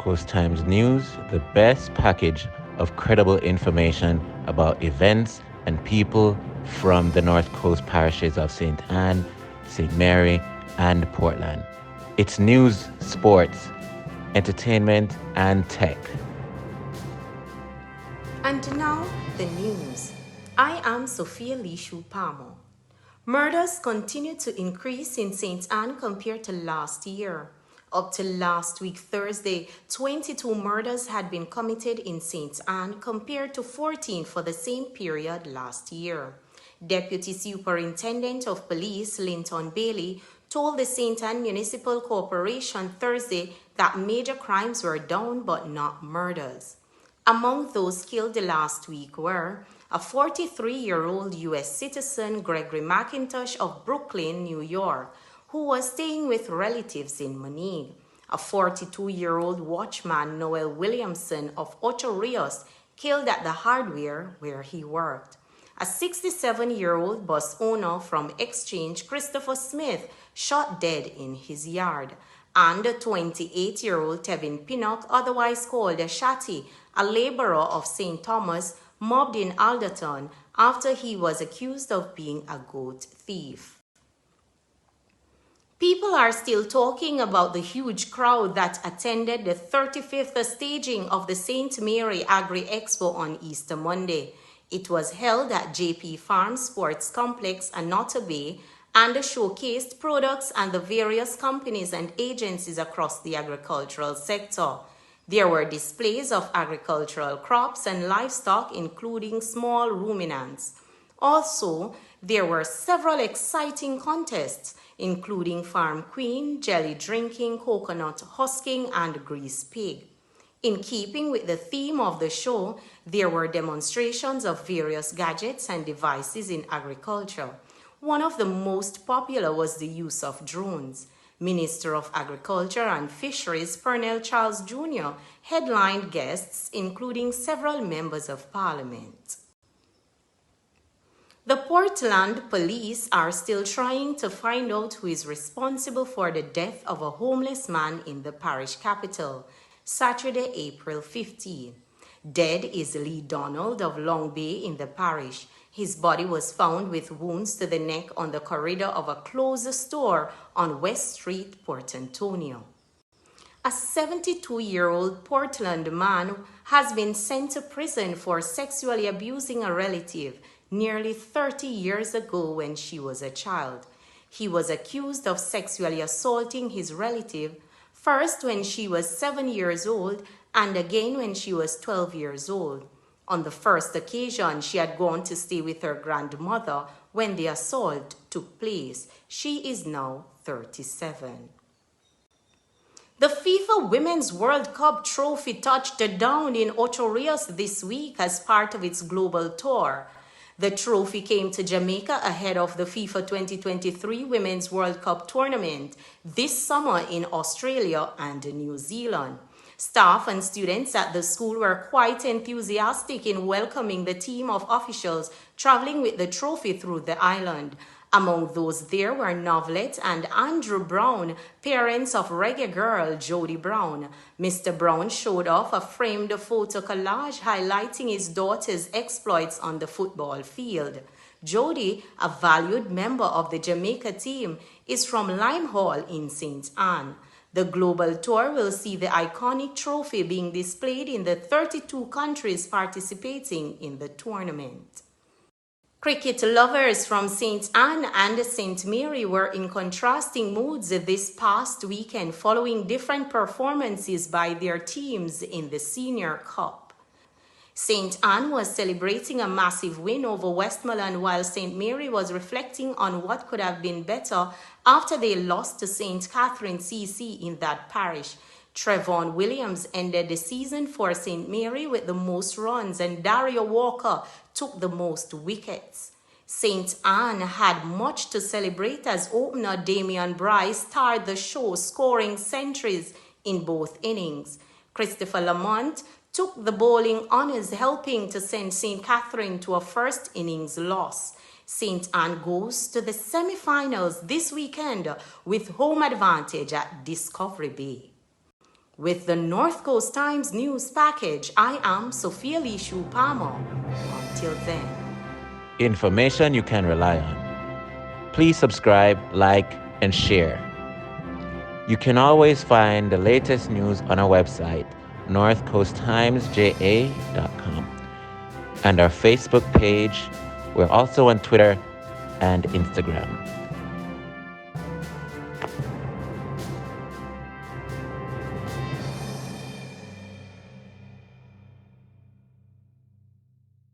Coast Times News, the best package of credible information about events and people from the North Coast parishes of St. Ann, St. Mary, and Portland. It's news, sports, entertainment, and tech. And now, the news. I am Sophia Lishu Palmer. Murders continue to increase in St. Ann compared to last year. Up to last week, Thursday, 22 murders had been committed in St. Ann compared to 14 for the same period last year. Deputy Superintendent of Police Linton Bailey told the St. Ann Municipal Corporation Thursday that major crimes were down but not murders. Among those killed last week were a 43-year-old U.S. citizen, Gregory McIntosh of Brooklyn, New York, who was staying with relatives in Moneague, a 42-year-old watchman, Noel Williamson of Ocho Rios, killed at the hardware where he worked, a 67-year-old bus owner from Exchange, Christopher Smith, shot dead in his yard, and a 28-year-old Tevin Pinnock, otherwise called Shatty, a laborer of St. Thomas, mobbed in Alderton after he was accused of being a goat thief. People are still talking about the huge crowd that attended the 35th staging of the St. Mary Agri Expo on Easter Monday. It was held at JP Farm Sports Complex, Anotta Bay, and showcased products and the various companies and agencies across the agricultural sector. There were displays of agricultural crops and livestock, including small ruminants. Also, there were several exciting contests, including farm queen, jelly drinking, coconut husking, and grease pig. In keeping with the theme of the show, there were demonstrations of various gadgets and devices in agriculture. One of the most popular was the use of drones. Minister of Agriculture and Fisheries Pernell Charles Jr. headlined guests, including several members of Parliament. The Portland police are still trying to find out who is responsible for the death of a homeless man in the parish capital, Saturday, April 15. Dead is Lee Donald of Long Bay in the parish. His body was found with wounds to the neck on the corridor of a closed store on West Street, Port Antonio. A 72-year-old Portland man has been sent to prison for sexually abusing a relative nearly 30 years ago when she was a child. He was accused of sexually assaulting his relative, first when she was 7 years old and again when she was 12 years old. On the first occasion, she had gone to stay with her grandmother when the assault took place. She is now 37. The FIFA Women's World Cup trophy touched down in Ocho Rios this week as part of its global tour. The trophy came to Jamaica ahead of the FIFA 2023 Women's World Cup tournament this summer in Australia and New Zealand. Staff and students at the school were quite enthusiastic in welcoming the team of officials traveling with the trophy through the island. Among those there were Novelet and Andrew Brown, parents of reggae girl Jody Brown. Mr. Brown showed off a framed photo collage highlighting his daughter's exploits on the football field. Jody, a valued member of the Jamaica team, is from Lime Hall in St. Ann. The global tour will see the iconic trophy being displayed in the 32 countries participating in the tournament. Cricket lovers from St. Ann and St. Mary were in contrasting moods this past weekend following different performances by their teams in the Senior Cup. St. Ann was celebrating a massive win over Westmoreland while St. Mary was reflecting on what could have been better after they lost to St. Catherine CC in that parish. Trevon Williams ended the season for St. Mary with the most runs and Dario Walker took the most wickets. St. Ann had much to celebrate as opener Damian Bryce starred the show, scoring centuries in both innings. Christopher Lamont took the bowling honors, helping to send St. Catherine to a first innings loss. St. Ann goes to the semi-finals this weekend with home advantage at Discovery Bay. With the North Coast Times News Package, I am Sophia Lishu Palmer. Until then. Information you can rely on. Please subscribe, like, and share. You can always find the latest news on our website, northcoasttimesja.com, and our Facebook page. We're also on Twitter and Instagram.